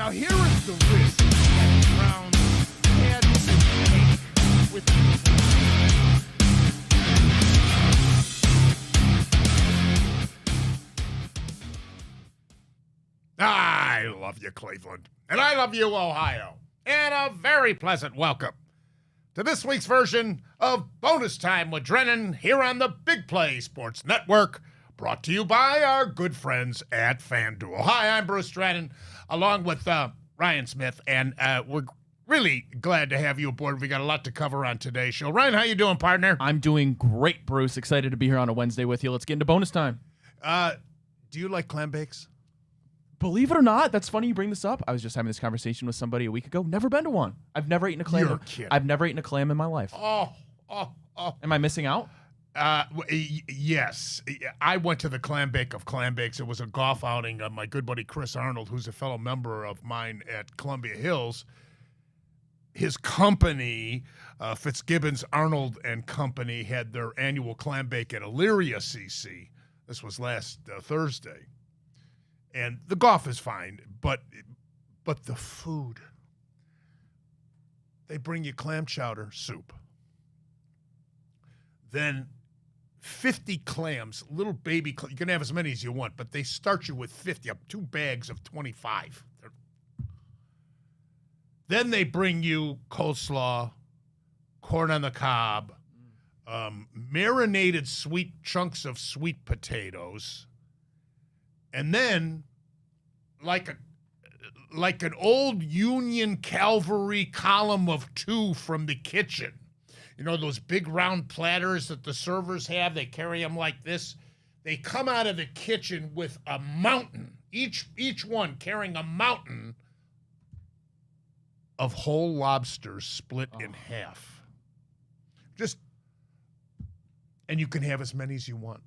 Now here is the risk that Browns had to take with I love you, Cleveland. And I love you, Ohio. And a very pleasant welcome to this week's version of Bonus Time with Drennan here on the Big Play Sports Network, brought to you by our good friends at FanDuel. Hi, I'm Bruce Drennan, along with Ryan Smith, and we're really glad to have you aboard. We got a lot to cover on today's show. Ryan, how you doing, partner? I'm doing great, Bruce. Excited to be here on a Wednesday with you. Let's get into bonus time. Do you like clam bakes? Believe it or not, that's funny you bring this up. I was just having this conversation with somebody a week ago. Never been to one. I've never eaten a clam. You're kidding. I've never eaten a clam in my life. Oh. Am I missing out? Yes. I went to the Clam Bake of Clam Bakes. It was a golf outing. My good buddy Chris Arnold, who's a fellow member of mine at Columbia Hills, his company, Fitzgibbons Arnold and Company, had their annual Clam Bake at Elyria CC. This was last Thursday. And the golf is fine, but the food. They bring you clam chowder soup. Then 50 clams, little baby clams. You can have as many as you want, but they start you with 50, up 2 bags of 25. Then they bring you coleslaw, corn on the cob, marinated sweet chunks of sweet potatoes, and then, like an old Union cavalry column of 2 from the kitchen, you know, those big round platters that the servers have, they carry them like this. They come out of the kitchen with a mountain, each one carrying a mountain of whole lobsters split in half. And you can have as many as you want.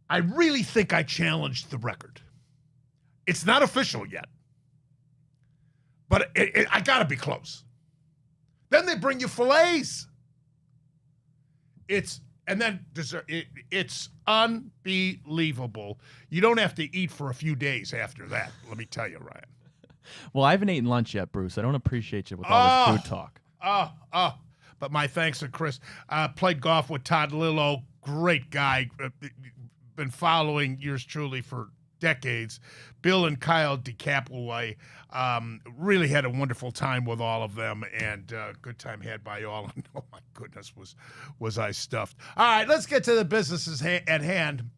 I really think I challenged the record. It's not official yet, but I got to be close. Then they bring you fillets. And then dessert. It's unbelievable. You don't have to eat for a few days after that, let me tell you, Ryan. Well, I haven't eaten lunch yet, Bruce. I don't appreciate you with all this food talk. But my thanks to Chris. Played golf with Todd Lillo. Great guy. Been following yours truly for decades. Bill and Kyle DeCapaway, really had a wonderful time with all of them, and good time had by all. And oh my goodness, was I stuffed. All right, let's get to the businesses at hand.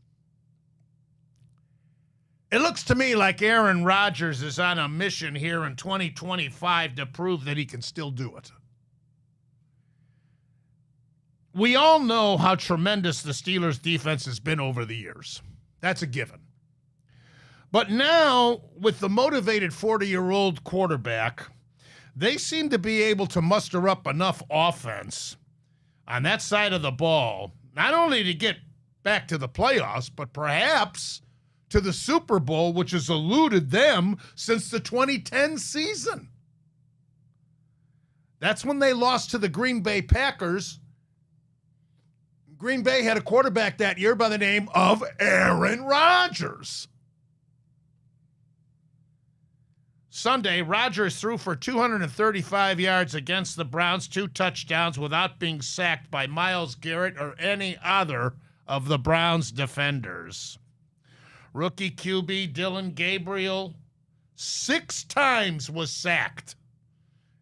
It looks to me like Aaron Rodgers is on a mission here in 2025 to prove that he can still do it. We all know how tremendous the Steelers' defense has been over the years. That's a given. But now, with the motivated 40-year-old quarterback, they seem to be able to muster up enough offense on that side of the ball, not only to get back to the playoffs, but perhaps to the Super Bowl, which has eluded them since the 2010 season. That's when they lost to the Green Bay Packers. Green Bay had a quarterback that year by the name of Aaron Rodgers. Sunday, Rodgers threw for 235 yards against the Browns, 2 touchdowns without being sacked by Myles Garrett or any other of the Browns' defenders. Rookie QB Dylan Gabriel 6 times was sacked,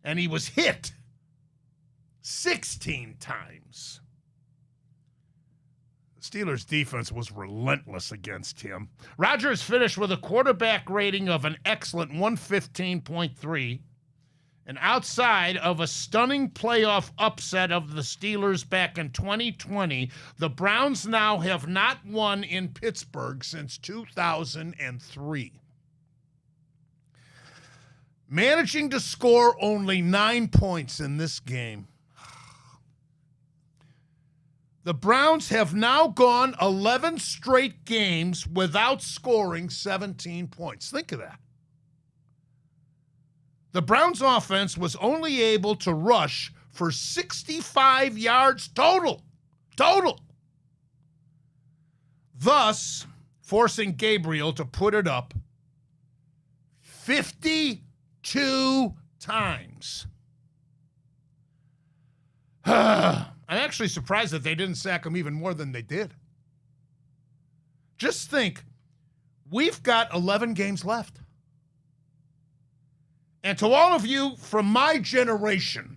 and he was hit 16 times. Steelers' defense was relentless against him. Rodgers finished with a quarterback rating of an excellent 115.3, and outside of a stunning playoff upset of the Steelers back in 2020, the Browns now have not won in Pittsburgh since 2003. Managing to score only 9 points in this game. The Browns have now gone 11 straight games without scoring 17 points. Think of that. The Browns' offense was only able to rush for 65 yards total. Thus, forcing Gabriel to put it up 52 times. I'm actually surprised that they didn't sack him even more than they did. Just think, we've got 11 games left. And to all of you from my generation,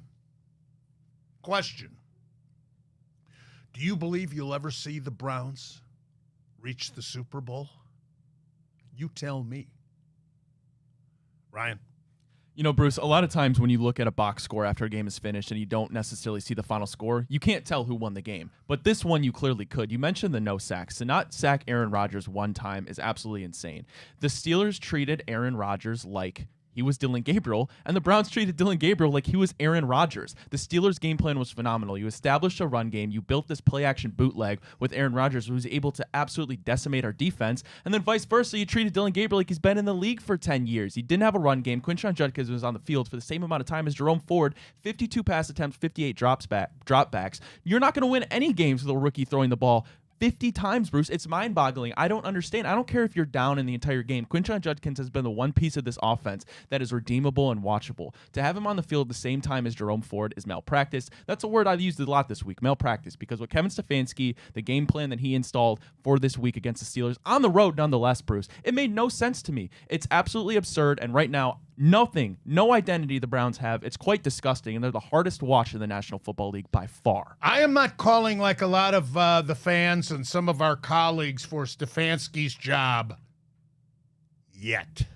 question: do you believe you'll ever see the Browns reach the Super Bowl? You tell me. Ryan? You know, Bruce, a lot of times when you look at a box score after a game is finished and you don't necessarily see the final score, you can't tell who won the game. But this one you clearly could. You mentioned the no sacks. To not sack Aaron Rodgers one time is absolutely insane. The Steelers treated Aaron Rodgers like he was Dylan Gabriel, and the Browns treated Dylan Gabriel like he was Aaron Rodgers. The Steelers' game plan was phenomenal. You established a run game. You built this play-action bootleg with Aaron Rodgers, who was able to absolutely decimate our defense. And then vice versa, you treated Dylan Gabriel like he's been in the league for 10 years. He didn't have a run game. Quinshon Judkins was on the field for the same amount of time as Jerome Ford. 52 pass attempts, 58 dropbacks. You're not going to win any games with a rookie throwing the ball 50 times, Bruce. It's mind-boggling. I don't understand. I don't care if you're down in the entire game. Quinshon Judkins has been the one piece of this offense that is redeemable and watchable. To have him on the field at the same time as Jerome Ford is malpractice. That's a word I've used a lot this week, malpractice, because what Kevin Stefanski, the game plan that he installed for this week against the Steelers, on the road nonetheless, Bruce, it made no sense to me. It's absolutely absurd, and right now, nothing, no identity the Browns have. It's quite disgusting, and they're the hardest watch in the National Football League by far. I am not calling like a lot of the fans and some of our colleagues for Stefanski's job yet.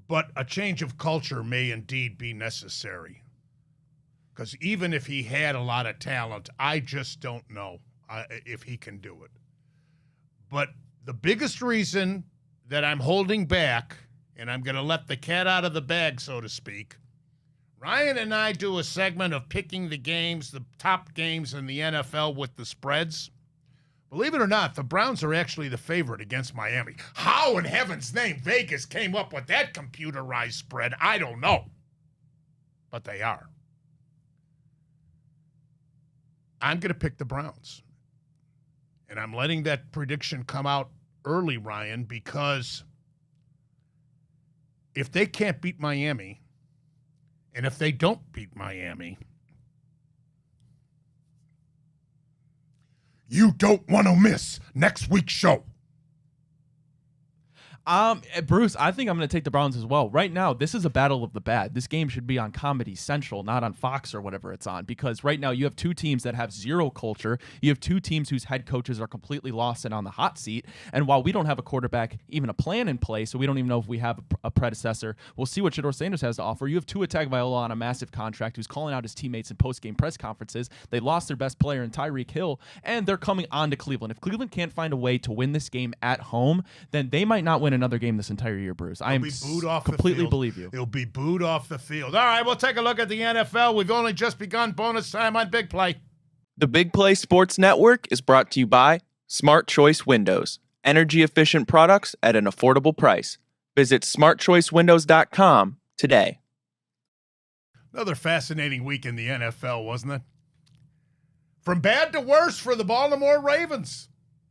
But a change of culture may indeed be necessary. Because even if he had a lot of talent, I just don't know if he can do it. But the biggest reason that I'm holding back, and I'm going to let the cat out of the bag, so to speak, Ryan and I do a segment of picking the games, the top games in the NFL with the spreads. Believe it or not, the Browns are actually the favorite against Miami. How in heaven's name Vegas came up with that computerized spread, I don't know. But they are. I'm going to pick the Browns. And I'm letting that prediction come out early, Ryan, because if they can't beat Miami, and if they don't beat Miami, you don't want to miss next week's show. Bruce, I think I'm going to take the Browns as well. Right now, this is a battle of the bad. This game should be on Comedy Central, not on Fox or whatever it's on, because right now you have two teams that have zero culture. You have two teams whose head coaches are completely lost and on the hot seat. And while we don't have a quarterback, even a plan in place, so we don't even know if we have a predecessor, we'll see what Shedeur Sanders has to offer. You have Tua Tagovailoa on a massive contract who's calling out his teammates in post-game press conferences. They lost their best player in Tyreek Hill, and they're coming on to Cleveland. If Cleveland can't find a way to win this game at home, then they might not win another game this entire year, Bruce. I am completely believe you. He'll be booed off the field. All right, we'll take a look at the NFL. We've only just begun bonus time on Big Play. The Big Play Sports Network is brought to you by Smart Choice Windows. Energy-efficient products at an affordable price. Visit smartchoicewindows.com today. Another fascinating week in the NFL, wasn't it? From bad to worse for the Baltimore Ravens.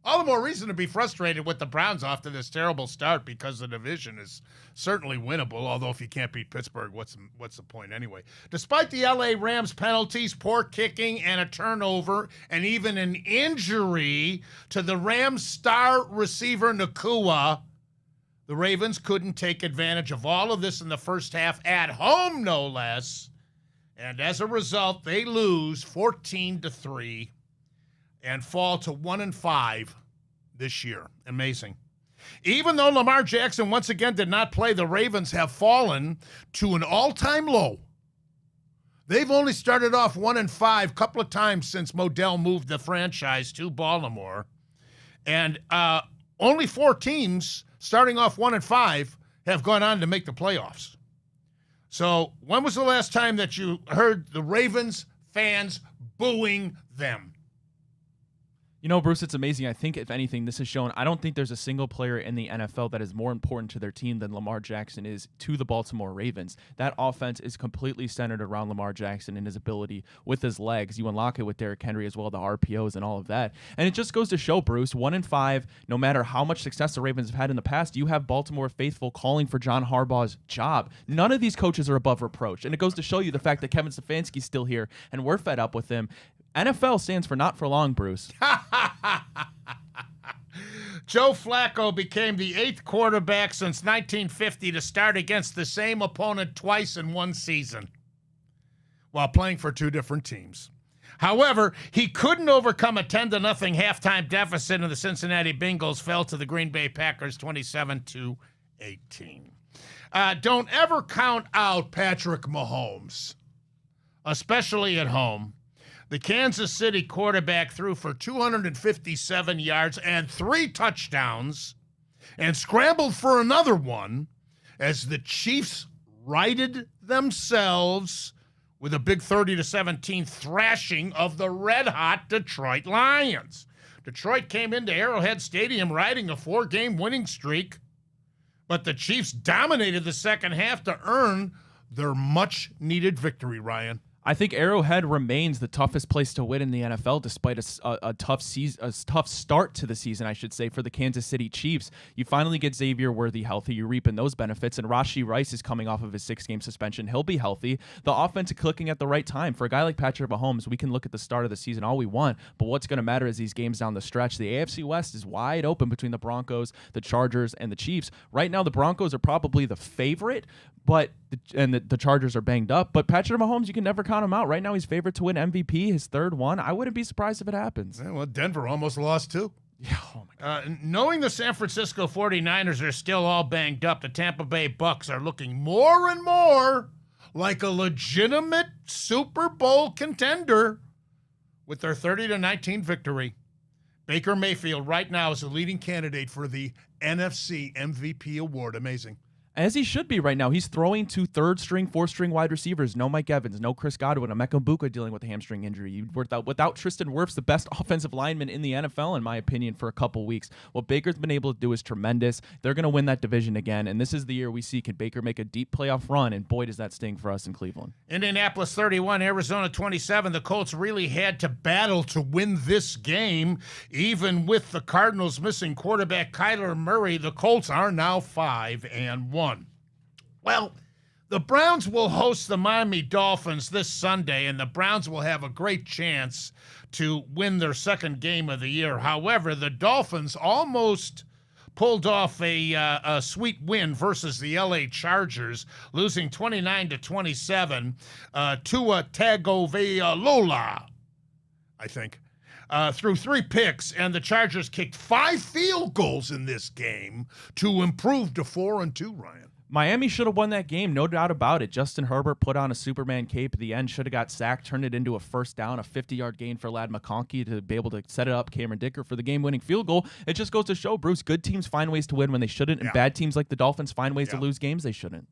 All the more reason to be frustrated with the Browns off to this terrible start, because the division is certainly winnable, although if you can't beat Pittsburgh, what's the point anyway? Despite the LA Rams penalties, poor kicking, and a turnover, and even an injury to the Rams star receiver Nakua, the Ravens couldn't take advantage of all of this in the first half, at home no less, and as a result, they lose 14-3. and fall to 1-5 this year. Amazing. Even though Lamar Jackson once again did not play, the Ravens have fallen to an all-time low. They've only started off 1-5 a couple of times since Modell moved the franchise to Baltimore. And only 4 teams starting off 1-5 have gone on to make the playoffs. So when was the last time that you heard the Ravens fans booing them? You know, Bruce, it's amazing. I think, if anything, this has shown I don't think there's a single player in the NFL that is more important to their team than Lamar Jackson is to the Baltimore Ravens. That offense is completely centered around Lamar Jackson and his ability with his legs. You unlock it with Derrick Henry as well, the RPOs and all of that. And it just goes to show, Bruce, 1-5, no matter how much success the Ravens have had in the past, you have Baltimore faithful calling for John Harbaugh's job. None of these coaches are above reproach. And it goes to show you the fact that Kevin Stefanski's still here and we're fed up with him. NFL stands for not for long, Bruce. Joe Flacco became the 8th quarterback since 1950 to start against the same opponent twice in one season while playing for 2 different teams. However, he couldn't overcome a 10-0 halftime deficit, and the Cincinnati Bengals fell to the Green Bay Packers 27-18. Don't ever count out Patrick Mahomes, especially at home. The Kansas City quarterback threw for 257 yards and 3 touchdowns and scrambled for another one as the Chiefs righted themselves with a big 30-17 thrashing of the red-hot Detroit Lions. Detroit came into Arrowhead Stadium riding a 4-game winning streak, but the Chiefs dominated the second half to earn their much-needed victory, Ryan. I think Arrowhead remains the toughest place to win in the NFL, despite a tough start to the season, I should say, for the Kansas City Chiefs. You finally get Xavier Worthy healthy. You're reaping those benefits, and Rashee Rice is coming off of his 6-game suspension. He'll be healthy. The offense is clicking at the right time. For a guy like Patrick Mahomes, we can look at the start of the season all we want, but what's going to matter is these games down the stretch. The AFC West is wide open between the Broncos, the Chargers, and the Chiefs. Right now, the Broncos are probably the favorite, but the Chargers are banged up. But Patrick Mahomes, you can never count him out. Right now, he's favored to win MVP, his 3rd one. I wouldn't be surprised if it happens. Yeah, well, Denver almost lost too. Yeah, oh my God. Knowing the San Francisco 49ers are still all banged up, the Tampa Bay Bucks are looking more and more like a legitimate Super Bowl contender with their 30-19 victory. Baker Mayfield right now is the leading candidate for the NFC MVP award. Amazing. As he should be right now. He's throwing to 3rd-string, 4th-string wide receivers. No Mike Evans, no Chris Godwin, Emeka Egbuka dealing with a hamstring injury. Without Tristan Wirfs, the best offensive lineman in the NFL, in my opinion, for a couple weeks. What Baker's been able to do is tremendous. They're going to win that division again, and this is the year we see, can Baker make a deep playoff run, and boy, does that sting for us in Cleveland. Indianapolis 31, Arizona 27. The Colts really had to battle to win this game. Even with the Cardinals missing quarterback Kyler Murray, the Colts are now 5-1. Well, the Browns will host the Miami Dolphins this Sunday, and the Browns will have a great chance to win their 2nd game of the year. However, the Dolphins almost pulled off a sweet win versus the LA Chargers, losing 29-27 Tua Tagovailoa, I think, through 3 picks, and the Chargers kicked 5 field goals in this game to improve to 4-2, Ryan. Miami should have won that game, no doubt about it. Justin Herbert put on a Superman cape at the end, should have got sacked, turned it into a 1st down, a 50-yard gain for Ladd McConkey to be able to set it up, Cameron Dicker for the game-winning field goal. It just goes to show, Bruce, good teams find ways to win when they shouldn't, and bad teams like the Dolphins find ways to lose games they shouldn't.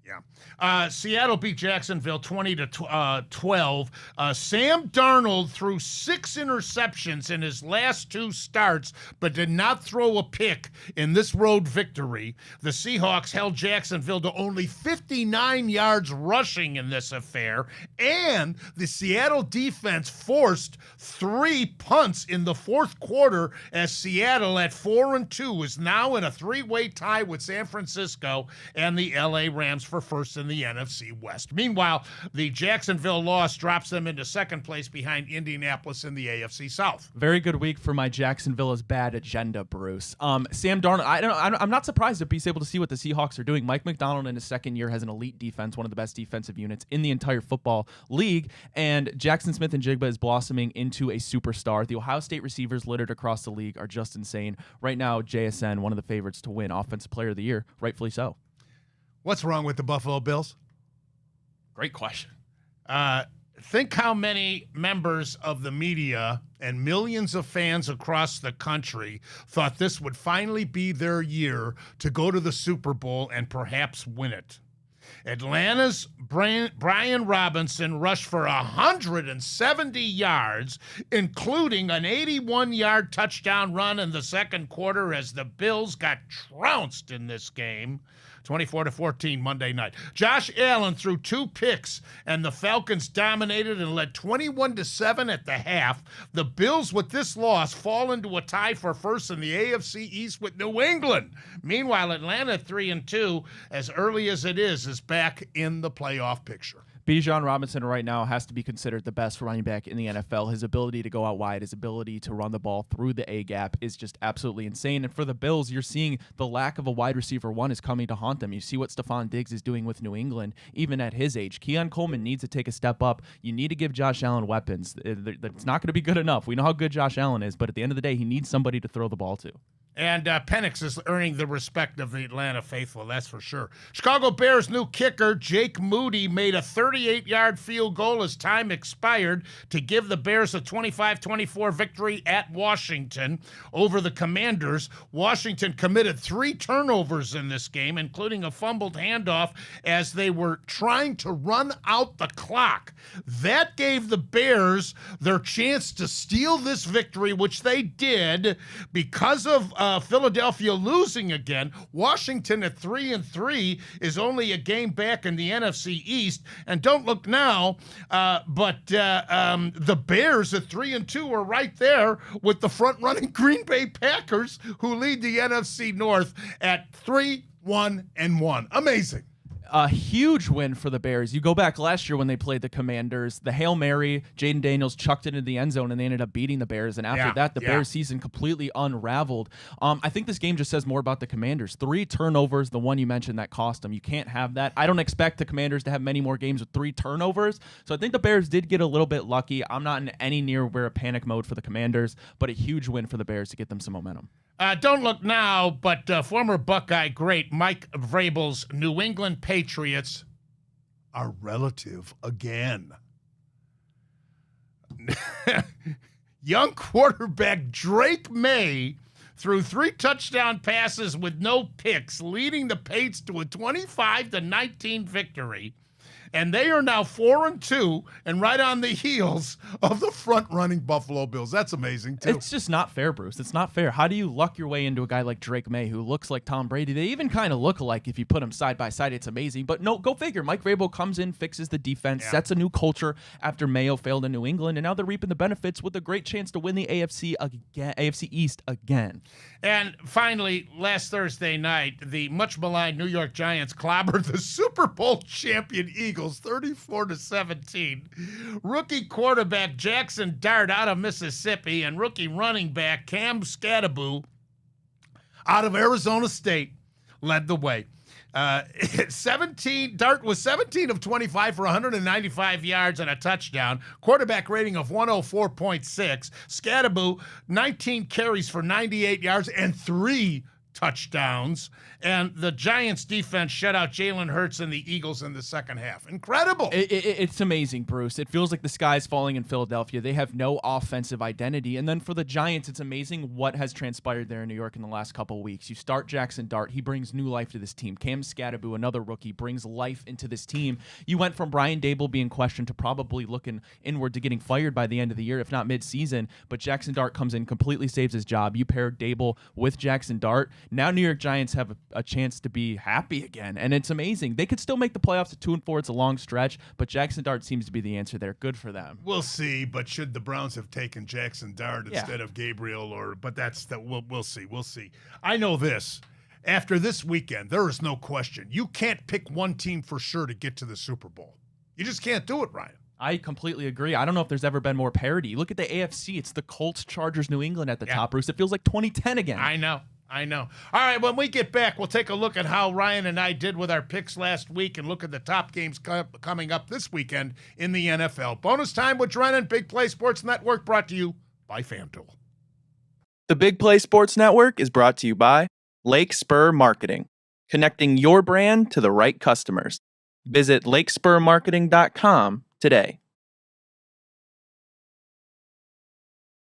Yeah. Seattle beat Jacksonville 20-12. Sam Darnold threw 6 interceptions in his last 2 starts, but did not throw a pick in this road victory. The Seahawks held Jacksonville to only 59 yards rushing in this affair, and the Seattle defense forced 3 punts in the 4th quarter as Seattle at 4-2 is now in a 3-way tie with San Francisco and the LA Rams for first in the NFC West. Meanwhile, the Jacksonville loss drops them into 2nd place behind Indianapolis in the AFC South. Very good week for my Jacksonville is bad agenda, Bruce. Sam Darnold, I'm not surprised if he's able to see what the Seahawks are doing. Mike McDonald in his 2nd year has an elite defense, one of the best defensive units in the entire football league, and Jackson Smith-Njigba is blossoming into a superstar. The Ohio State receivers littered across the league are just insane. Right now, JSN, one of the favorites to win Offensive Player of the Year, rightfully so. What's wrong with the Buffalo Bills? Great question. Think how many members of the media and millions of fans across the country thought this would finally be their year to go to the Super Bowl and perhaps win it. Atlanta's Brian Robinson rushed for 170 yards, including an 81-yard touchdown run in the second quarter as the Bills got trounced in this game. 24-14 Monday night. Josh Allen threw 2 picks, and the Falcons dominated and led 21-7 at the half. The Bills, with this loss, fall into a tie for first in the AFC East with New England. Meanwhile, Atlanta 3-2, as early as it is back in the playoff picture. Bijan Robinson right now has to be considered the best running back in the NFL. His ability to go out wide, his ability to run the ball through the A-gap is just absolutely insane. And for the Bills, you're seeing the lack of a wide receiver one is coming to haunt them. You see what Stephon Diggs is doing with New England, even at his age. Keon Coleman needs to take a step up. You need to give Josh Allen weapons. It's not going to be good enough. We know how good Josh Allen is, but at the end of the day, he needs somebody to throw the ball to. And Penix is earning the respect of the Atlanta faithful, that's for sure. Chicago Bears' new kicker, Jake Moody, made a 38-yard field goal as time expired to give the Bears a 25-24 victory at Washington over the Commanders. Washington committed 3 turnovers in this game, including a fumbled handoff as they were trying to run out the clock. That gave the Bears their chance to steal this victory, which they did because of Philadelphia losing again. Washington at 3-3 is only a game back in the NFC East. And don't look now, but the Bears at 3-2 are right there with the front-running Green Bay Packers, who lead the NFC North at 3-1-1. Amazing. A huge win for the Bears. You go back last year when they played the Commanders, the Hail Mary, Jaden Daniels chucked it into the end zone, and they ended up beating the Bears. And after that, the Bears season completely unraveled. I think this game just says more about the Commanders. 3 turnovers, the one you mentioned that cost them. You can't have that. I don't expect the Commanders to have many more games with 3 turnovers. So I think the Bears did get a little bit lucky. I'm not in any near panic mode for the Commanders, but a huge win for the Bears to get them some momentum. Don't look now, but former Buckeye great Mike Vrabel's New England Patriots are relative again. Young quarterback Drake May threw 3 touchdown passes with no picks, leading the Pates to a 25-19 victory. And they are now 4-2 and right on the heels of the front-running Buffalo Bills. That's amazing, too. It's just not fair, Bruce. It's not fair. How do you luck your way into a guy like Drake May who looks like Tom Brady? They even kind of look alike if you put them side by side. It's amazing. But no, go figure. Mike Vrabel comes in, fixes the defense, sets a new culture after Mayo failed in New England, and now they're reaping the benefits with a great chance to win the AFC East again. And finally, last Thursday night, the much-maligned New York Giants clobbered the Super Bowl champion Eagles 34-17. Rookie quarterback Jackson Dart out of Mississippi and rookie running back Cam Skattebo out of Arizona State led the way. Dart was 17 of 25 for 195 yards and a touchdown. Quarterback rating of 104.6. Skattebo, 19 carries for 98 yards and 3 touchdowns. And the Giants defense shut out Jalen Hurts and the Eagles in the second half. Incredible. It's amazing, Bruce. It feels like the sky's falling in Philadelphia. They have no offensive identity. And then for the Giants, it's amazing what has transpired there in New York in the last couple of weeks. You start Jackson Dart. He brings new life to this team. Cam Skattebo, another rookie, brings life into this team. You went from Brian Dable being questioned to probably looking inward to getting fired by the end of the year, if not mid-season. But Jackson Dart comes in, completely saves his job. You pair Dable with Jackson Dart. Now New York Giants have a chance to be happy again, and it's amazing. They could still make the playoffs at 2-4. It's a long stretch, but Jackson Dart seems to be the answer there. Good for them. We'll see, but should the Browns have taken Jackson Dart instead of Gabriel, we'll see. We'll see. I know this. After this weekend, there is no question. You can't pick one team for sure to get to the Super Bowl. You just can't do it, Ryan. I completely agree. I don't know if there's ever been more parity. Look at the AFC. It's the Colts, Chargers, New England at the top, Bruce. It feels like 2010 again. I know. All right, when we get back, we'll take a look at how Ryan and I did with our picks last week and look at the top games coming up this weekend in the NFL. Bonus time with Drennan, Big Play Sports Network, brought to you by FanDuel. The Big Play Sports Network is brought to you by Lake Spur Marketing, connecting your brand to the right customers. Visit lakespurmarketing.com today.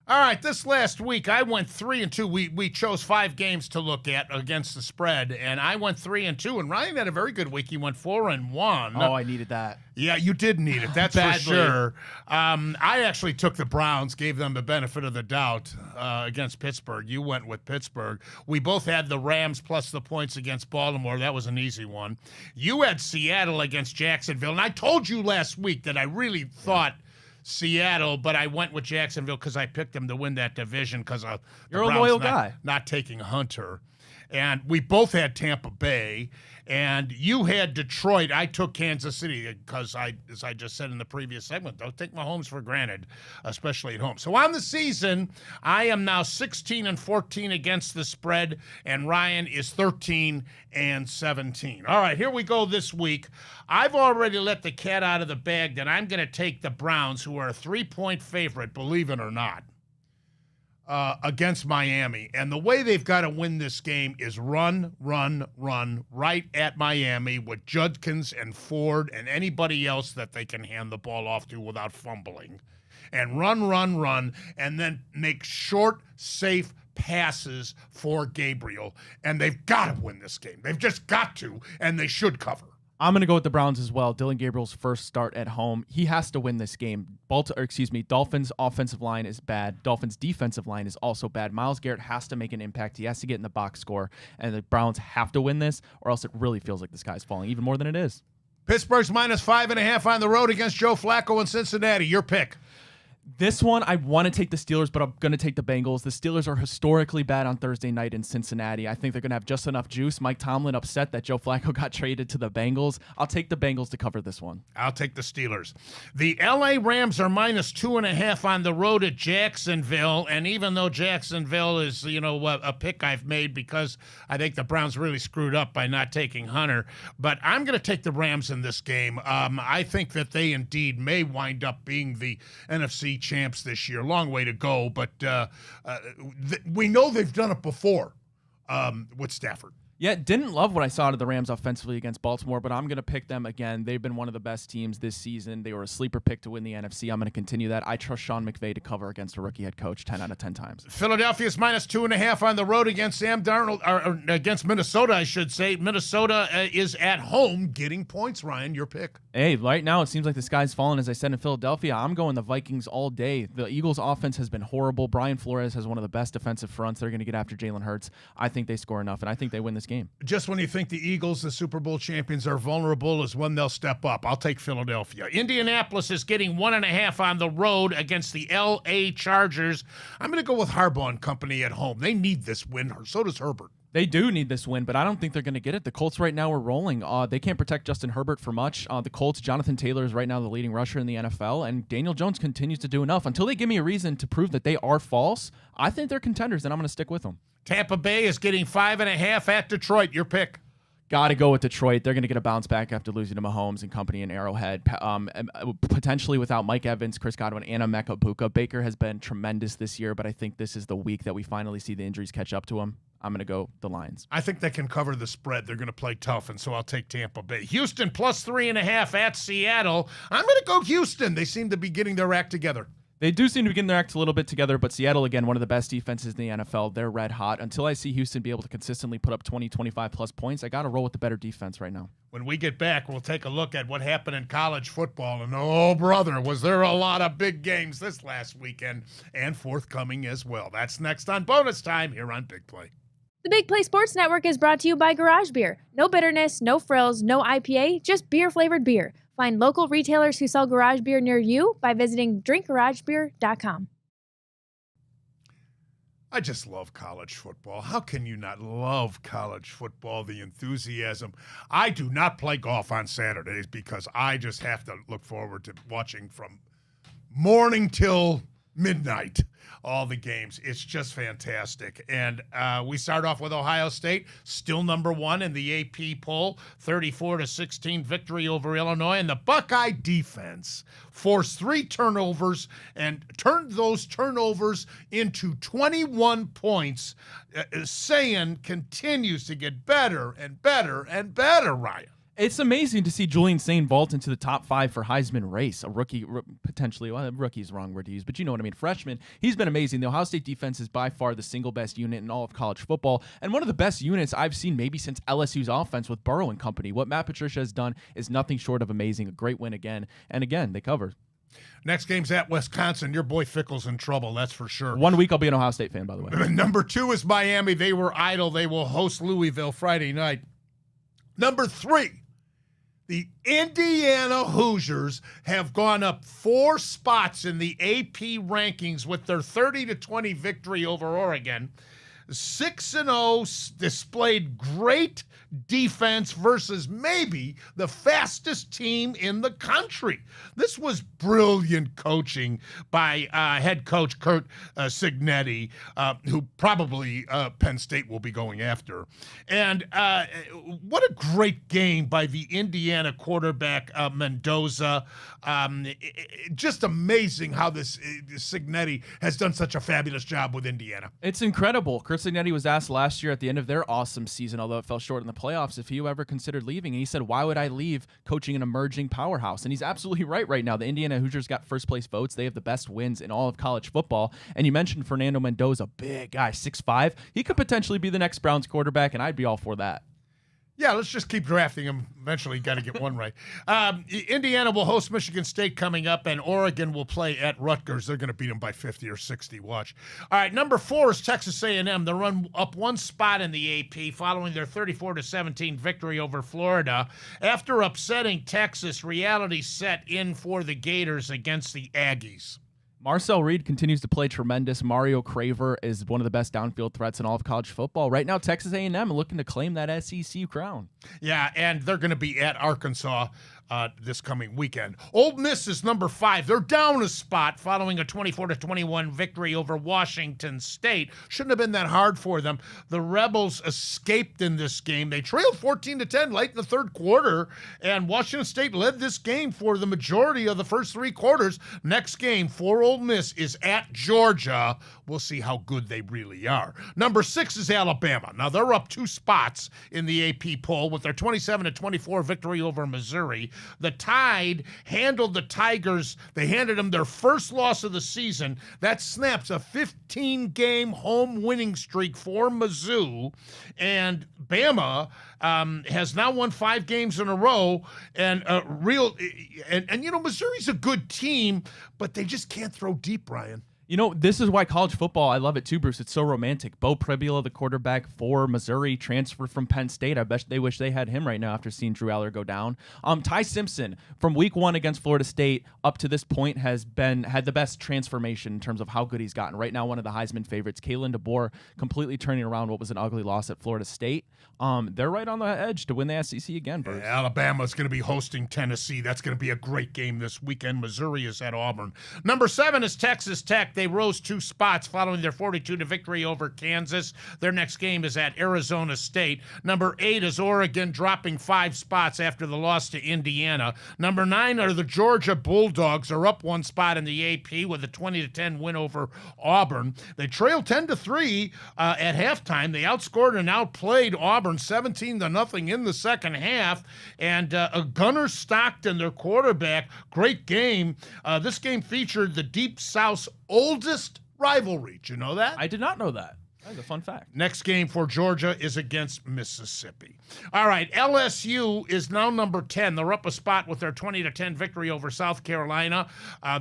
All right, this last week I went 3-2. We chose 5 games to look at against the spread, and I went 3-2. And Ryan had a very good week. He went 4-1. Oh, I needed that. Yeah, you did need it. That's for sure. I actually took the Browns, gave them the benefit of the doubt against Pittsburgh. You went with Pittsburgh. We both had the Rams plus the points against Baltimore. That was an easy one. You had Seattle against Jacksonville, and I told you last week that I really thought Seattle, but I went with Jacksonville because I picked them to win that division because of You're a loyal guy. Not taking Hunter. And we both had Tampa Bay, and you had Detroit. I took Kansas City because as I just said in the previous segment, don't take Mahomes for granted, especially at home. So on the season, I am now 16-14 against the spread, and Ryan is 13-17. All right, here we go this week. I've already let the cat out of the bag that I'm going to take the Browns, who are a 3-point favorite, believe it or not, against Miami. And the way they've got to win this game is run right at Miami with Judkins and Ford and anybody else that they can hand the ball off to without fumbling. And run, and then make short, safe passes for Gabriel. And they've got to win this game. They've just got to, and they should cover. I'm going to go with the Browns as well. Dylan Gabriel's first start at home. He has to win this game. Dolphins' offensive line is bad. Dolphins' defensive line is also bad. Myles Garrett has to make an impact. He has to get in the box score. And the Browns have to win this, or else it really feels like the sky's falling, even more than it is. Pittsburgh's -5.5 on the road against Joe Flacco in Cincinnati. Your pick. This one, I want to take the Steelers, but I'm going to take the Bengals. The Steelers are historically bad on Thursday night in Cincinnati. I think they're going to have just enough juice. Mike Tomlin upset that Joe Flacco got traded to the Bengals. I'll take the Bengals to cover this one. I'll take the Steelers. The L.A. Rams are -2.5 on the road at Jacksonville, and even though Jacksonville is, a pick I've made because I think the Browns really screwed up by not taking Hunter, but I'm going to take the Rams in this game. I think that they indeed may wind up being the NFC champs this year. Long way to go, but we know they've done it before with Stafford. Yeah, didn't love what I saw out of the Rams offensively against Baltimore, but I'm going to pick them again. They've been one of the best teams this season. They were a sleeper pick to win the NFC. I'm going to continue that. I trust Sean McVay to cover against a rookie head coach 10 out of 10 times. Philadelphia's -2.5 on the road against Sam Darnold, or against Minnesota, I should say. Minnesota is at home getting points. Ryan, your pick. Hey, right now it seems like the sky's falling. As I said in Philadelphia, I'm going the Vikings all day. The Eagles' offense has been horrible. Brian Flores has one of the best defensive fronts. They're going to get after Jalen Hurts. I think they score enough, and I think they win this game. Just when you think the Eagles, the Super Bowl champions, are vulnerable is when they'll step up. I'll take Philadelphia. Indianapolis is getting 1.5 on the road against the L.A. Chargers. I'm going to go with Harbaugh and company at home. They need this win. So does Herbert. They do need this win, but I don't think they're going to get it. The Colts right now are rolling. They can't protect Justin Herbert for much. The Colts, Jonathan Taylor is right now the leading rusher in the NFL, and Daniel Jones continues to do enough. Until they give me a reason to prove that they are false, I think they're contenders, and I'm going to stick with them. Tampa Bay is getting 5.5 at Detroit. Your pick. Got to go with Detroit. They're going to get a bounce back after losing to Mahomes and company in Arrowhead. Potentially without Mike Evans, Chris Godwin, and Emeka Egbuka. Baker has been tremendous this year, but I think this is the week that we finally see the injuries catch up to him. I'm going to go the Lions. I think they can cover the spread. They're going to play tough, and so I'll take Tampa Bay. Houston +3.5 at Seattle. I'm going to go Houston. They seem to be getting their act together. They do seem to be getting their act a little bit together, but Seattle, again, one of the best defenses in the NFL. They're red hot. Until I see Houston be able to consistently put up 20, 25-plus points, I got to roll with the better defense right now. When we get back, we'll take a look at what happened in college football. And, oh, brother, was there a lot of big games this last weekend and forthcoming as well. That's next on Bonus Time here on Big Play. The Big Play Sports Network is brought to you by Garage Beer. No bitterness, no frills, no IPA, just beer-flavored beer. Find local retailers who sell garage beer near you by visiting drinkgaragebeer.com. I just love college football. How can you not love college football, the enthusiasm? I do not play golf on Saturdays because I just have to look forward to watching from morning till midnight all the games. It's just fantastic. And we start off with Ohio State, still number 1 in the AP poll, 34-16 victory over Illinois. And the Buckeye defense forced 3 turnovers and turned those turnovers into 21 points. Sayin continues to get better and better and better, Ryan. It's amazing to see Julian Sain vault into the top 5 for Heisman race. A rookie, potentially, well, rookie is the wrong word to use, but you know what I mean. Freshman, he's been amazing. The Ohio State defense is by far the single best unit in all of college football, and one of the best units I've seen maybe since LSU's offense with Burrow and company. What Matt Patricia has done is nothing short of amazing. A great win again, and again, they cover. Next game's at Wisconsin. Your boy Fickle's in trouble, that's for sure. 1 week I'll be an Ohio State fan, by the way. Number 2 is Miami. They were idle. They will host Louisville Friday night. Number 3. The Indiana Hoosiers have gone up 4 spots in the AP rankings with their 30-20 victory over Oregon. 6-0, displayed great defense versus maybe the fastest team in the country. This was brilliant coaching by head coach Kurt Cignetti, who probably Penn State will be going after. And what a great game by the Indiana quarterback, Mendoza. Just amazing how this Cignetti has done such a fabulous job with Indiana. It's incredible. Kurt Cignetti was asked last year at the end of their awesome season, although it fell short in the playoffs, if he ever considered leaving. And he said, why would I leave coaching an emerging powerhouse? And he's absolutely right now. The Indiana Hoosiers got first place votes. They have the best wins in all of college football. And you mentioned Fernando Mendoza, big guy, 6'5". He could potentially be the next Browns quarterback, and I'd be all for that. Yeah, let's just keep drafting him. Eventually, got to get one right. Indiana will host Michigan State coming up, and Oregon will play at Rutgers. They're going to beat them by 50 or 60. Watch. All right, number 4 is Texas A&M. They run up 1 spot in the AP following their 34-17 victory over Florida. After upsetting Texas, reality set in for the Gators against the Aggies. Marcel Reed continues to play tremendous. Mario Craver is one of the best downfield threats in all of college football. Right now, Texas A&M looking to claim that SEC crown. Yeah, and they're going to be at Arkansas this coming weekend. Ole Miss is number 5. They're down a spot following a 24-21 victory over Washington State. Shouldn't have been that hard for them. The Rebels escaped in this game. They trailed 14-10 late in the third quarter, and Washington State led this game for the majority of the first 3 quarters. Next game for Ole Miss is at Georgia. We'll see how good they really are. Number 6 is Alabama. Now, they're up 2 spots in the AP poll with their 27-24 victory over Missouri. The Tide handled the Tigers. They handed them their first loss of the season. That snaps a 15-game home winning streak for Mizzou. And Bama has now won 5 games in a row. And you know, Missouri's a good team, but they just can't throw deep, Ryan. You know, this is why college football, I love it too, Bruce. It's so romantic. Bo Pribula, the quarterback for Missouri, transferred from Penn State. I bet they wish they had him right now after seeing Drew Aller go down. Ty Simpson, from week 1 against Florida State up to this point, had the best transformation in terms of how good he's gotten. Right now, one of the Heisman favorites. Kalen DeBoer completely turning around what was an ugly loss at Florida State. They're right on the edge to win the SEC again, Bruce. Yeah, Alabama's going to be hosting Tennessee. That's going to be a great game this weekend. Missouri is at Auburn. Number 7 is Texas Tech. They rose 2 spots following their 42 victory over Kansas. Their next game is at Arizona State. Number 8 is Oregon, dropping 5 spots after the loss to Indiana. Number 9 are the Georgia Bulldogs. They're up 1 spot in the AP with a 20-10 win over Auburn. They trailed 10-3 at halftime. They outscored and outplayed Auburn 17-0 in the second half. And Gunnar Stockton, their quarterback, great game. This game featured the Deep South's oldest rivalry. Did you know that? I did not know that. That's a fun fact. Next game for Georgia is against Mississippi. All right, LSU is now number 10. They're up a spot with their 20-10 victory over South Carolina.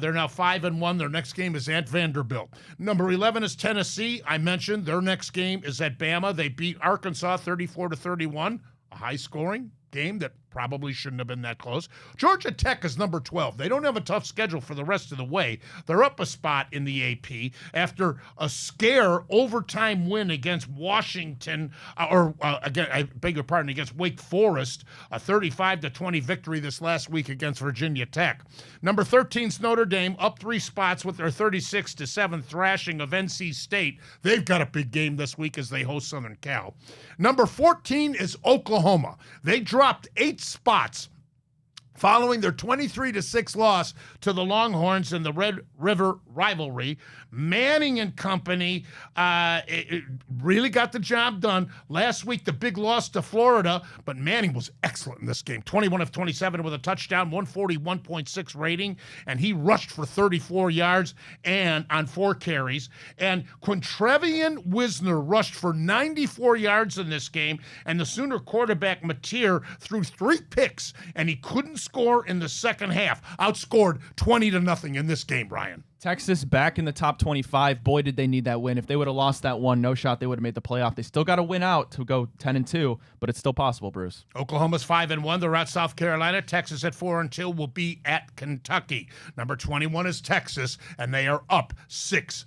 They're now 5-1. Their next game is at Vanderbilt. Number 11 is Tennessee. I mentioned their next game is at Bama. They beat Arkansas 34-31, a high-scoring game that probably shouldn't have been that close. Georgia Tech is number 12. They don't have a tough schedule for the rest of the way. They're up a spot in the AP after a scare overtime win against Washington, again, I beg your pardon, against Wake Forest, a 35-20 victory this last week against Virginia Tech. Number 13 is Notre Dame, up 3 spots with their 36-7 thrashing of NC State. They've got a big game this week as they host Southern Cal. Number 14 is Oklahoma. They dropped 8 spots following their 23-6 loss to the Longhorns in the Red River rivalry. Manning and company it really got the job done. Last week, the big loss to Florida, but Manning was excellent in this game. 21 of 27 with a touchdown, 141.6 rating, and he rushed for 34 yards and on 4 carries. And Quintrevian Wisner rushed for 94 yards in this game, and the Sooner quarterback Mateer threw 3 picks, and he couldn't score in the second half. Outscored 20-0 in this game, Ryan. Texas back in the top 25. Boy, did they need that win. If they would have lost that one, no shot they would have made the playoff. They still got to win out to go 10-2, but it's still possible, Bruce. Oklahoma's 5-1. They're at South Carolina. Texas at 4-2 will be at Kentucky. Number 21 is Texas, and they are up 6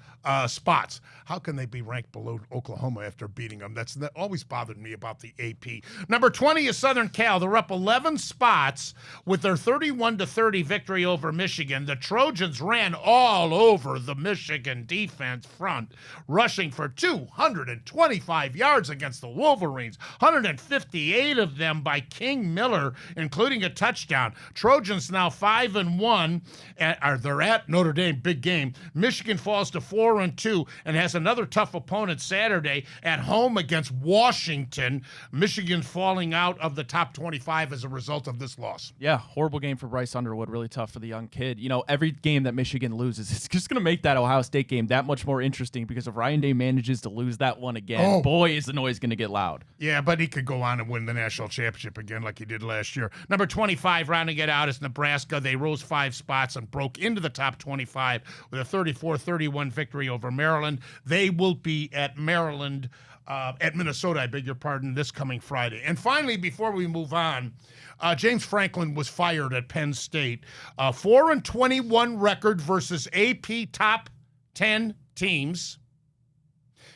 spots. How can they be ranked below Oklahoma after beating them? That always bothered me about the AP. Number 20 is Southern Cal. They're up 11 spots with their 31-30 victory over Michigan. The Trojans ran all over the Michigan defense front, rushing for 225 yards against the Wolverines, 158 of them by King Miller, including a touchdown. Trojans now 5-1, they're at Notre Dame, big game. Michigan falls to 4-2 and has another tough opponent Saturday at home against Washington. Michigan falling out of the top 25 as a result of this loss. Yeah, horrible game for Bryce Underwood. Really tough for the young kid. You know, every game that Michigan loses, it's just going to make that Ohio State game that much more interesting, because if Ryan Day manages to lose that one again, boy, is the noise going to get loud. Yeah, but he could go on and win the national championship again like he did last year. Number 25, rounding it out, is Nebraska. They rose 5 spots and broke into the top 25 with a 34-31 victory over Maryland. They will be at Minnesota, I beg your pardon, this coming Friday. And finally, before we move on, James Franklin was fired at Penn State. 4-21 record versus AP top 10 teams.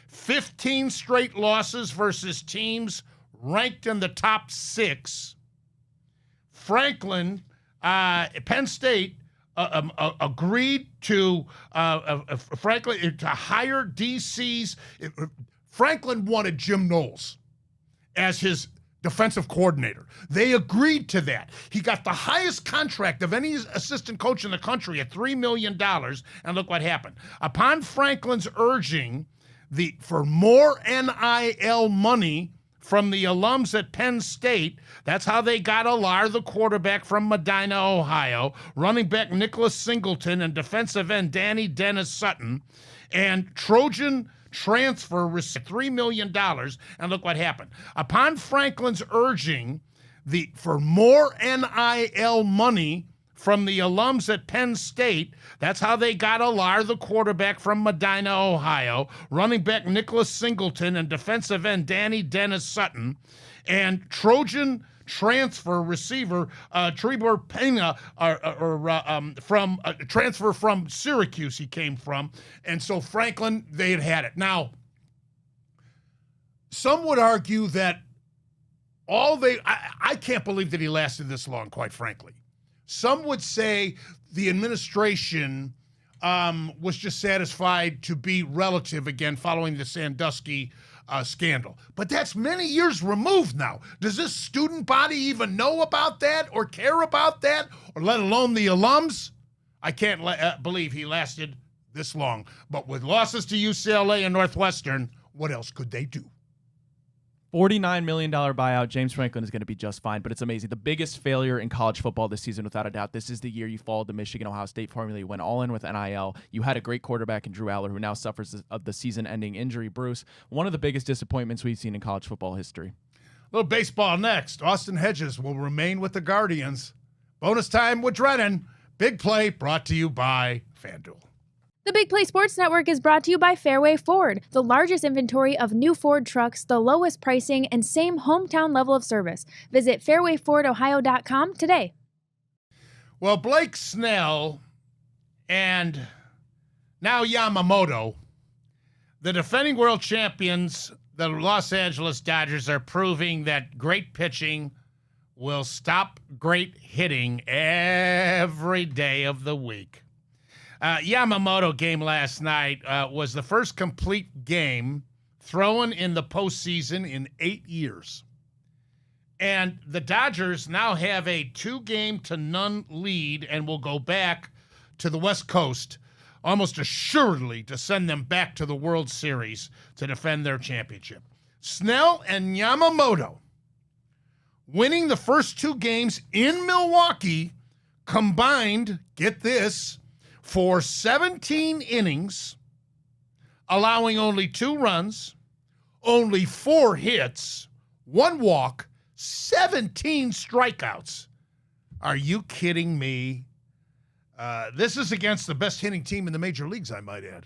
15 straight losses versus teams ranked in the top 6. Franklin, Penn State, agreed to Franklin to hire DCs. Franklin wanted Jim Knowles as his defensive coordinator. They agreed to that. He got the highest contract of any assistant coach in the country at $3 million, and look what happened. Upon Franklin's urging for more NIL money from the alums at Penn State, that's how they got Alar, the quarterback from Medina, Ohio, running back Nicholas Singleton, and defensive end Danny Dennis Sutton, and Trojan transfer received $3 million, and look what happened. Upon Franklin's urging for more NIL money from the alums at Penn State, that's how they got Alar, the quarterback from Medina, Ohio, running back Nicholas Singleton, and defensive end Danny Dennis Sutton, and Trojan transfer receiver Trevor Pena, from transfer from Syracuse he came from. And so Franklin, they had it. Now, some would argue that I can't believe that he lasted this long, quite frankly. Some would say the administration was just satisfied to be relative again following the Sandusky scandal. But that's many years removed now. Does this student body even know about that or care about that, or let alone the alums? I can't believe he lasted this long. But with losses to UCLA and Northwestern, what else could they do? $49 million buyout. James Franklin is going to be just fine, but it's amazing. The biggest failure in college football this season, without a doubt. This is the year you followed the Michigan-Ohio State formula. You went all in with NIL. You had a great quarterback in Drew Aller, who now suffers of the season-ending injury. Bruce, one of the biggest disappointments we've seen in college football history. A little baseball next. Austin Hedges will remain with the Guardians. Bonus time with Drennan. Big play brought to you by FanDuel. The Big Play Sports Network is brought to you by Fairway Ford, the largest inventory of new Ford trucks, the lowest pricing, and same hometown level of service. Visit fairwayfordohio.com today. Well, Blake Snell and now Yamamoto, the defending world champions, the Los Angeles Dodgers, are proving that great pitching will stop great hitting every day of the week. Yamamoto game last night was the first complete game thrown in the postseason in 8 years. And the Dodgers now have a 2-0 lead and will go back to the West Coast almost assuredly to send them back to the World Series to defend their championship. Snell and Yamamoto winning the first 2 games in Milwaukee combined, get this, for 17 innings, allowing only 2 runs, only 4 hits, 1 walk, 17 strikeouts. Are you kidding me? This is against the best hitting team in the major leagues, I might add.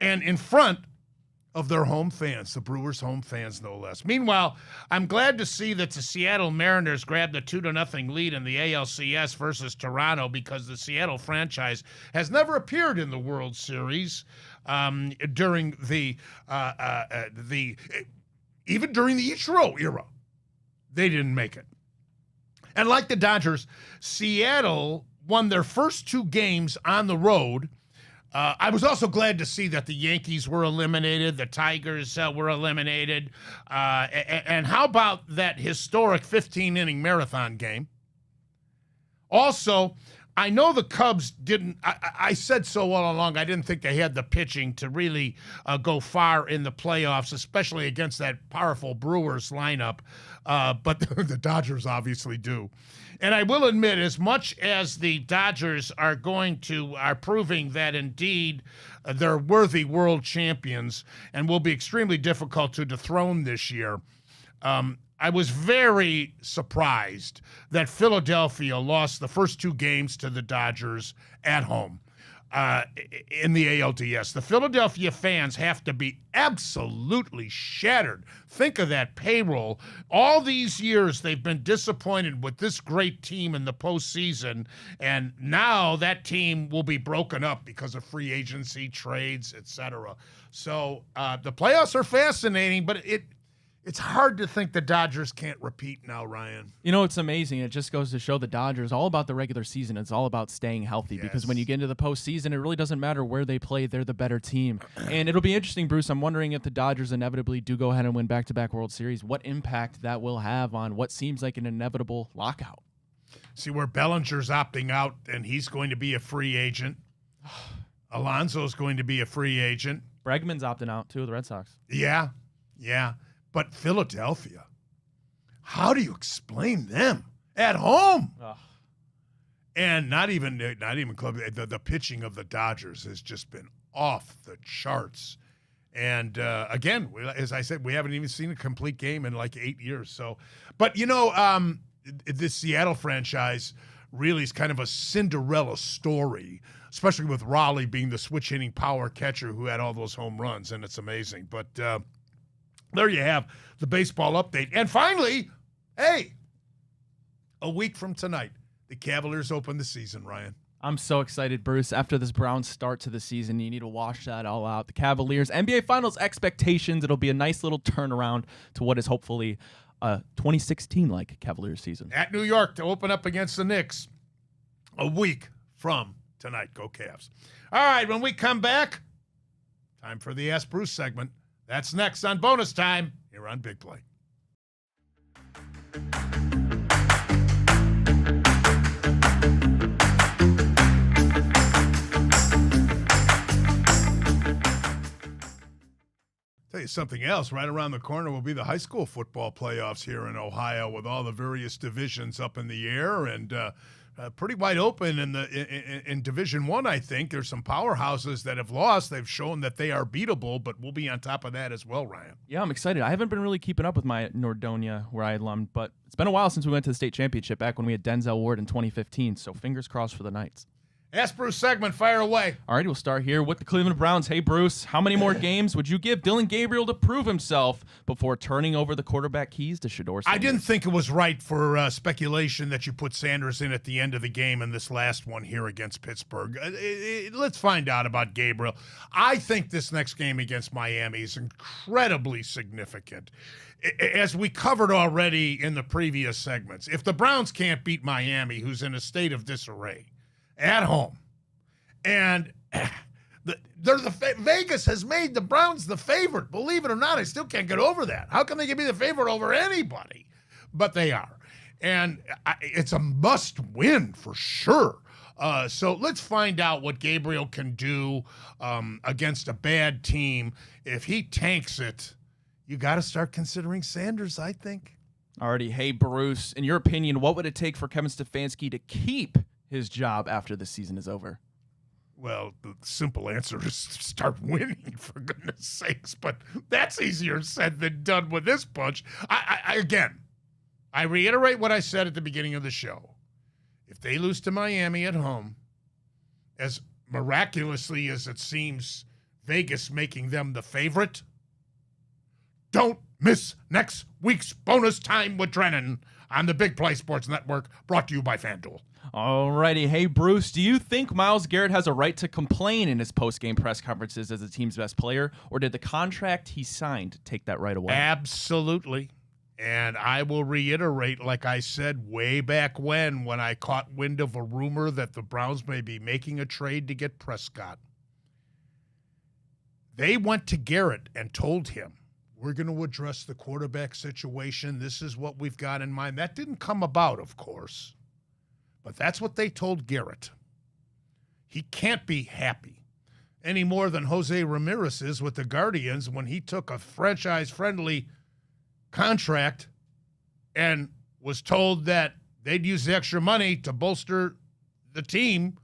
And in front of their home fans, the Brewers' home fans, no less. Meanwhile, I'm glad to see that the Seattle Mariners grabbed a 2-0 lead in the ALCS versus Toronto, because the Seattle franchise has never appeared in the World Series during even during the Ichiro era. They didn't make it. And like the Dodgers, Seattle won their first 2 games on the road. I was also glad to see that the Yankees were eliminated, the Tigers were eliminated. And how about that historic 15-inning marathon game? Also, I know the Cubs didn't, I said so all along, I didn't think they had the pitching to really go far in the playoffs, especially against that powerful Brewers lineup. But the Dodgers obviously do. And I will admit, as much as the Dodgers are proving that indeed they're worthy world champions and will be extremely difficult to dethrone this year, I was very surprised that Philadelphia lost the first 2 games to the Dodgers at home in the ALDS. The Philadelphia fans have to be absolutely shattered. Think of that payroll. All these years they've been disappointed with this great team in the postseason, and now that team will be broken up because of free agency, trades, etc. So the playoffs are fascinating, but it's hard to think the Dodgers can't repeat now, Ryan. You know, it's amazing. It just goes to show the Dodgers all about the regular season. It's all about staying healthy, because when you get into the postseason, it really doesn't matter where they play. They're the better team. And it'll be interesting, Bruce. I'm wondering if the Dodgers inevitably do go ahead and win back-to-back World Series, what impact that will have on what seems like an inevitable lockout. See, where Bellinger's opting out, and he's going to be a free agent. Alonso's going to be a free agent. Bregman's opting out, too, of the Red Sox. Yeah. But Philadelphia, how do you explain them at home? Ugh. And not even club. The pitching of the Dodgers has just been off the charts. And again, as I said, we haven't even seen a complete game in like 8 years. So, but this Seattle franchise really is kind of a Cinderella story, especially with Raleigh being the switch hitting power catcher who had all those home runs, and it's amazing. But there you have the baseball update. And finally, hey, a week from tonight, the Cavaliers open the season, Ryan. I'm so excited, Bruce. After this Browns start to the season, you need to wash that all out. The Cavaliers, NBA Finals expectations. It'll be a nice little turnaround to what is hopefully a 2016-like Cavaliers season. At New York to open up against the Knicks a week from tonight. Go Cavs. All right, when we come back, time for the Ask Bruce segment. That's next on Bonus Time here on Big Play. Tell you something else, right around the corner will be the high school football playoffs here in Ohio, with all the various divisions up in the air, and pretty wide open in Division I, I think. There's some powerhouses that have lost. They've shown that they are beatable, but we'll be on top of that as well, Ryan. Yeah, I'm excited. I haven't been really keeping up with my Nordonia, where I alumned, but it's been a while since we went to the state championship back when we had Denzel Ward in 2015, so fingers crossed for the Knights. Ask Bruce segment, fire away. All right, we'll start here with the Cleveland Browns. Hey, Bruce, how many more games would you give Dylan Gabriel to prove himself before turning over the quarterback keys to Shedeur Sanders? I didn't think it was right for speculation that you put Sanders in at the end of the game in this last one here against Pittsburgh. Let's find out about Gabriel. I think this next game against Miami is incredibly significant. As we covered already in the previous segments, if the Browns can't beat Miami, who's in a state of disarray, at home, and Vegas has made the Browns the favorite. Believe it or not, I still can't get over that. How can they be the favorite over anybody? But they are. And it's a must win for sure So let's find out what Gabriel can do against a bad team. If he tanks it, you got to start considering Sanders, I think. Alrighty. Hey, Bruce, in your opinion, what would it take for Kevin Stefanski to keep his job after the season is over? Well, the simple answer is start winning, for goodness sakes. But that's easier said than done with this bunch. I reiterate what I said at the beginning of the show. If they lose to Miami at home, as miraculously as it seems Vegas making them the favorite, don't miss next week's bonus time with Drennan on the Big Play Sports Network, brought to you by FanDuel. Alrighty. Hey, Bruce, do you think Myles Garrett has a right to complain in his post-game press conferences as the team's best player, or did the contract he signed take that right away? Absolutely. And I will reiterate, like I said way back when I caught wind of a rumor that the Browns may be making a trade to get Prescott. They went to Garrett and told him, we're going to address the quarterback situation. This is what we've got in mind. That didn't come about, of course. But that's what they told Garrett. He can't be happy any more than Jose Ramirez is with the Guardians when he took a franchise-friendly contract and was told that they'd use the extra money to bolster the team,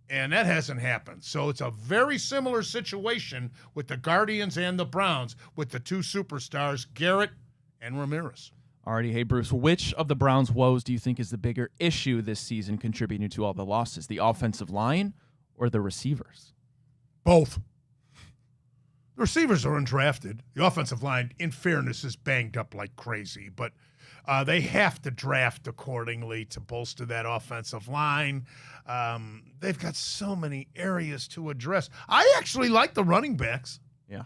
and that hasn't happened. So it's a very similar situation with the Guardians and the Browns with the two superstars, Garrett and Ramirez. Alrighty. Hey, Bruce, which of the Browns' woes do you think is the bigger issue this season contributing to all the losses, the offensive line or the receivers? Both. The receivers are undrafted. The offensive line, in fairness, is banged up like crazy, but they have to draft accordingly to bolster that offensive line. They've got so many areas to address. I actually like the running backs. Yeah.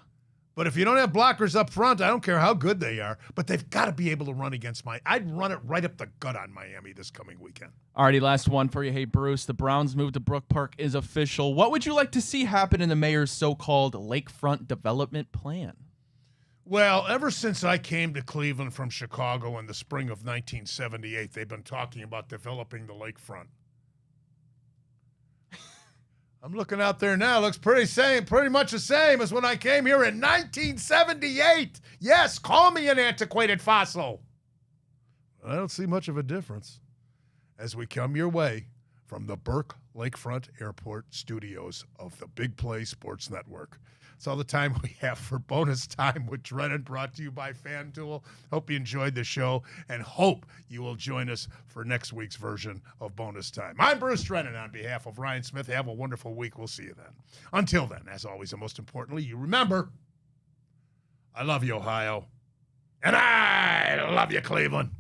But if you don't have blockers up front, I don't care how good they are, but they've got to be able to run against I'd run it right up the gut on Miami this coming weekend. Alrighty, last one for you. Hey, Bruce, the Browns' move to Brook Park is official. What would you like to see happen in the mayor's so-called lakefront development plan? Well, ever since I came to Cleveland from Chicago in the spring of 1978, they've been talking about developing the lakefront. I'm looking out there now. Looks pretty much the same as when I came here in 1978. Yes, call me an antiquated fossil. I don't see much of a difference as we come your way from the Burke Lakefront Airport studios of the Big Play Sports Network. That's all the time we have for Bonus Time with Drennan, brought to you by FanDuel. Hope you enjoyed the show and hope you will join us for next week's version of Bonus Time. I'm Bruce Drennan on behalf of Ryan Smith. Have a wonderful week. We'll see you then. Until then, as always, and most importantly, you remember, I love you, Ohio, and I love you, Cleveland.